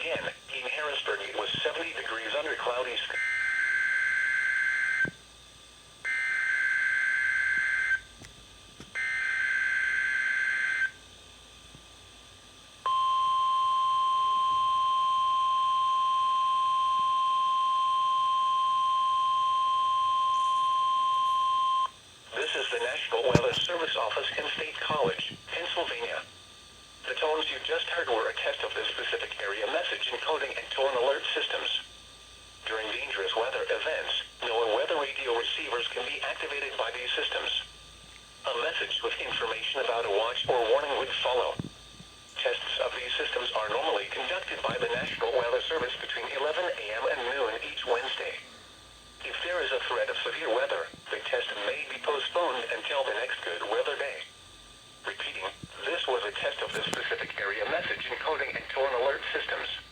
Again, in Harrisburg it was 70 degrees under cloudy skies. This is the National Weather Service Office in State College, Pennsylvania. The tones you just heard were a test of the specific area message encoding and tone alert systems. During dangerous weather events, NOAA weather radio receivers can be activated by these systems. A message with information about a watch or warning would follow. Tests of these systems are normally conducted by the National Weather Service between 11 a.m. and noon each Wednesday. If there is a threat of severe weather, the test may be postponed until the next good weather day. Repeating, this was a test of the specific area message encoding and tone alert systems.